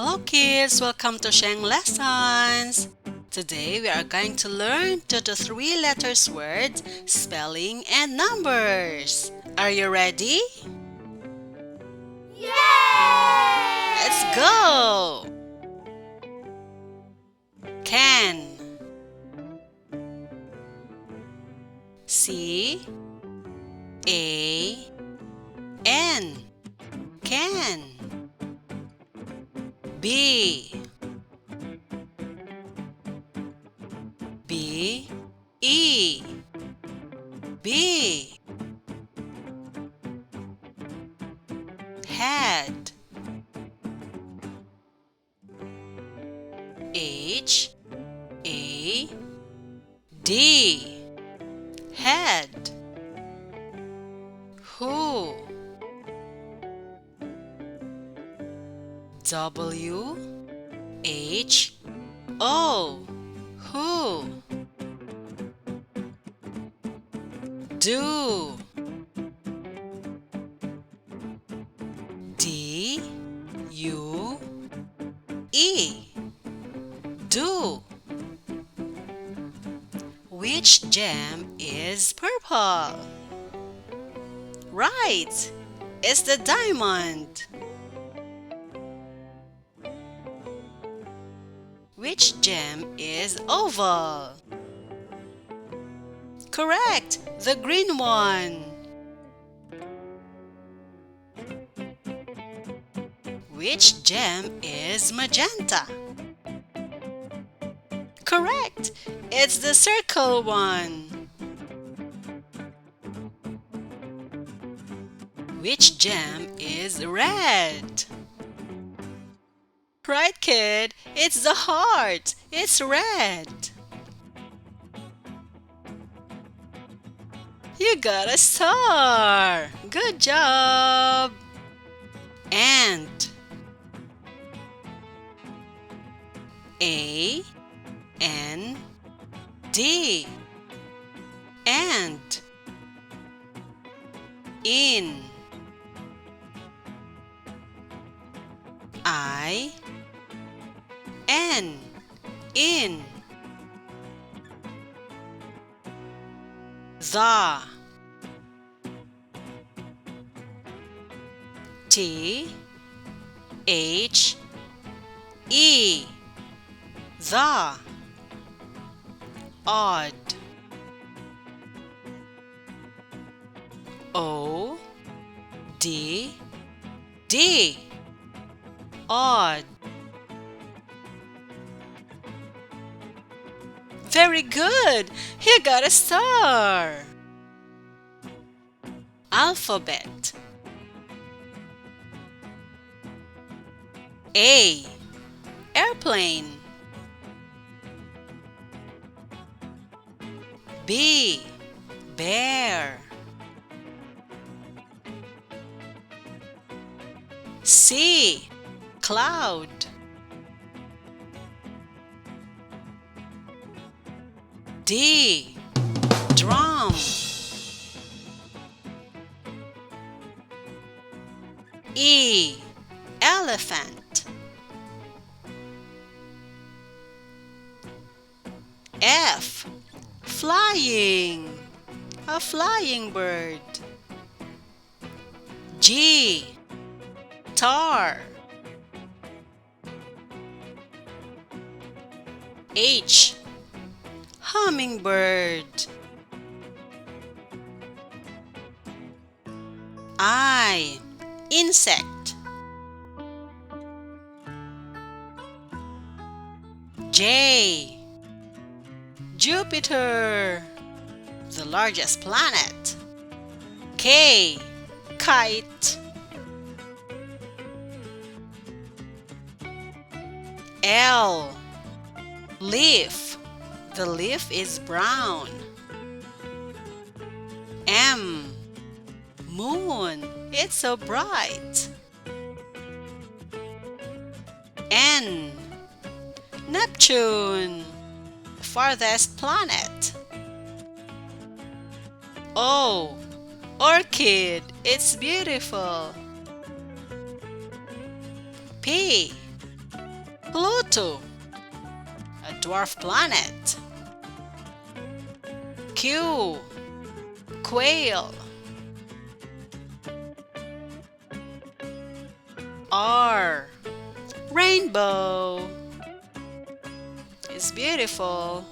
Hello kids, welcome to Sheng Lessons. Today we are going to learn 2 to 3 letters words, spelling and numbers. Are you ready? Yay! Let's go! Can. C A N. Can. B B E B. Head. H A D. Head. Who. W H O. Who. Do. D U E. Do. Which gem is purple? Right, it's the diamond. Which gem is oval? Correct, the green one. Which gem is magenta? Correct, it's the circle one. Which gem is red? Right, kid, it's the heart. It's red. You got a star. Good job. Ant. A N D. Ant. In. I N. In. The. T H E. The. Odd. O D D. Odd. Very good! You got a star! Alphabet. A. Airplane. B. Bear. C. Cloud. D. Drum. E. Elephant. F. Flying. A flying bird. G. Tar. H. Hummingbird. I. Insect. J. Jupiter, the largest planet. K. Kite. L. Leaf. The leaf is brown. M. Moon. It's so bright. N. Neptune, farthest planet. O. Orchid. It's beautiful. P. Pluto, a dwarf planet. Q, quail. R, rainbow. It's beautiful.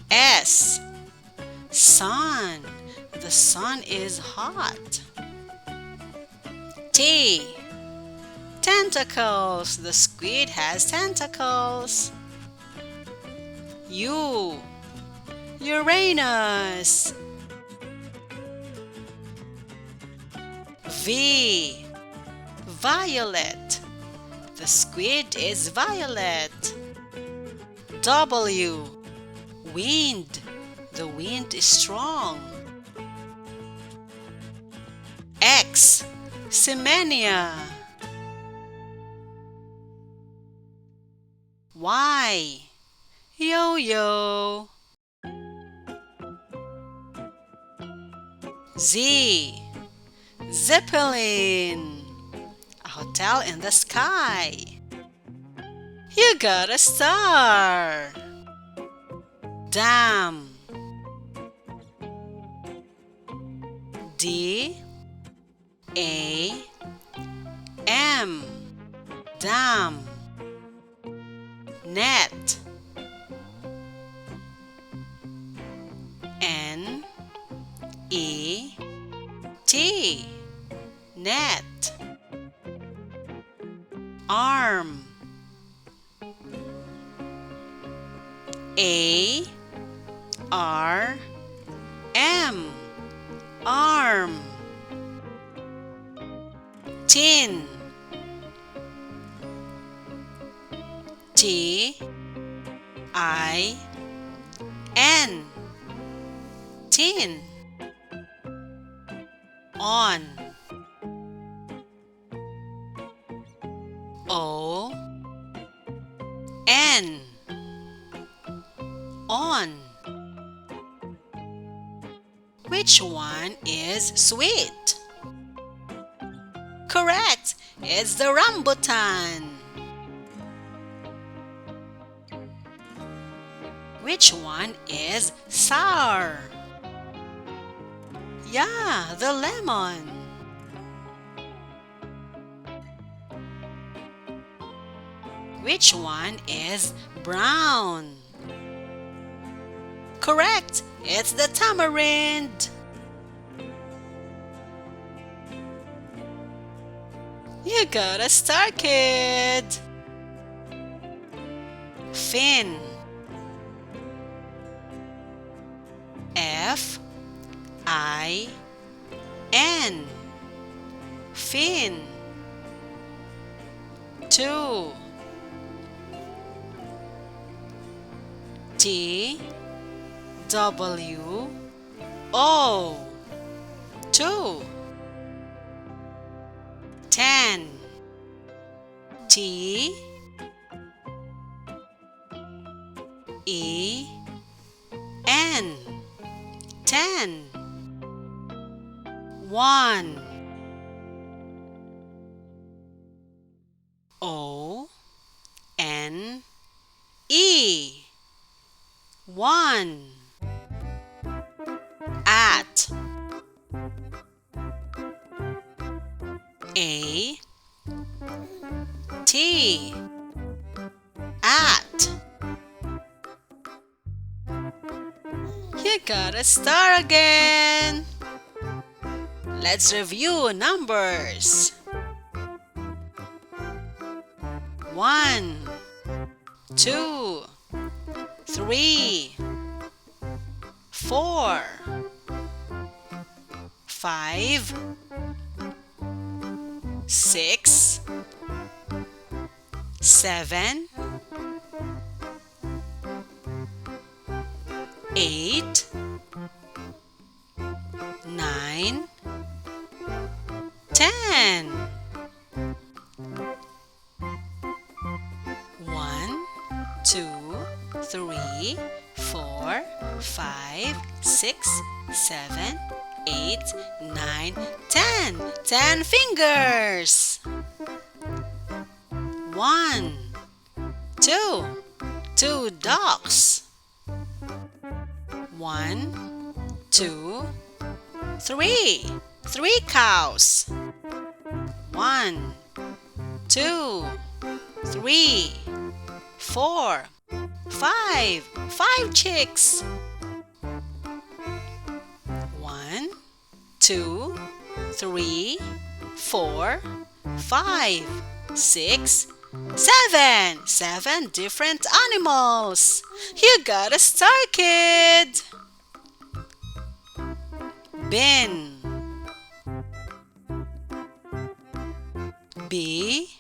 S, sun. The sun is hot. T, tentacles. The squid has tentacles. U, Uranus. V, violet. The squid is violet. W, wind. The wind is strong. X, Semenia. Y, yo-yo. Z, zeppelin, a hotel in the sky. You got a star. Dam. D, A, M, dam. Net. N, E, T, net. Arm. A, R, M, arm. Tin. T, I, N, tin. On. O, N, on. Which one is sweet? Correct! It's the rambutan. Which one is sour? Yeah, the lemon. Which one is brown? Correct! It's the tamarind. You got a star, kid. Fin. F, I, N. Fin. 2. T, W, O. 2. 10. T, E, N. 10. 1. O, N, E. 1. At. A, T. At. You got a star again. Let's review numbers. 1, 2, 3, 4, 5, 6, 7, 8, 9, 10. 1, 2, 3, 4, 5, 6, 7, 8, 9, 10. 10 fingers. 1, Two. Two ducks. One, two, three. Three cows. One, two, three, four, five. Five chicks. One, two, three, four, five, six, seven. Seven different animals. You got a star, kid. Bin. B-I-N.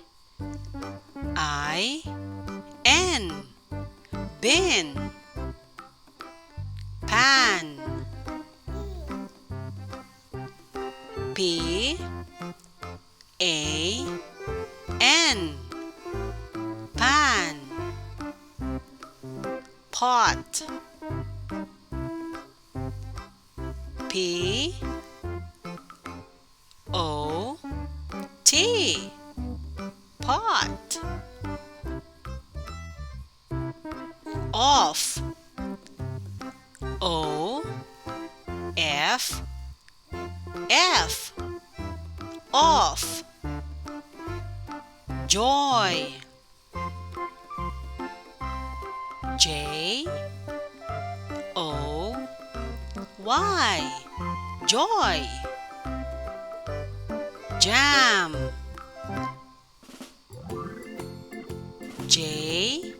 Bin. Pan. P-A-N. Pan. Pot. P-O-T. Pot. Off. O-F. F. Off. Joy. J-O-Y. Joy. Jam. J-A-M.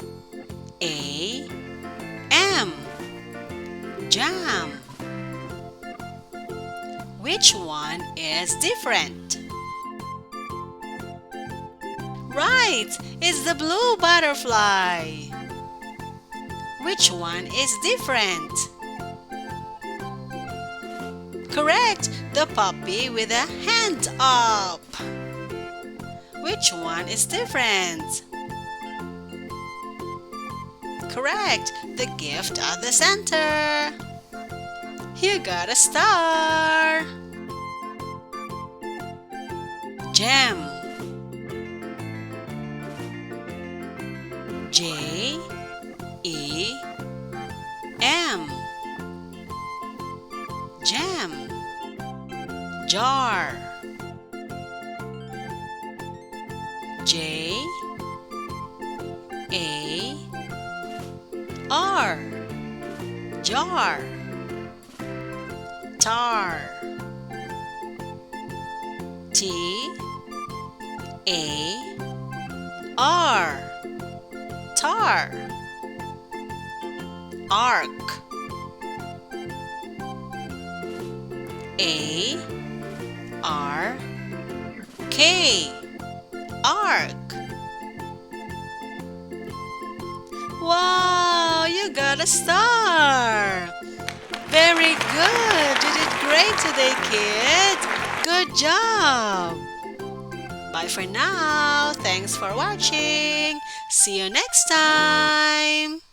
Jam. Which one is different? Right, it's the blue butterfly. Which one is different? Correct, the puppy with a hand up. Which one is different? Correct, the gift at the center. You got a star. Gem. J-E-M. Jam. Jar. J-A-R. Jar. Tar. T-A-R. Tar. Ark. A-R-K. Ark. Wow, you got a star! Very good! You did great today, kid! Good job! Bye for now. Thanks for watching. See you next time.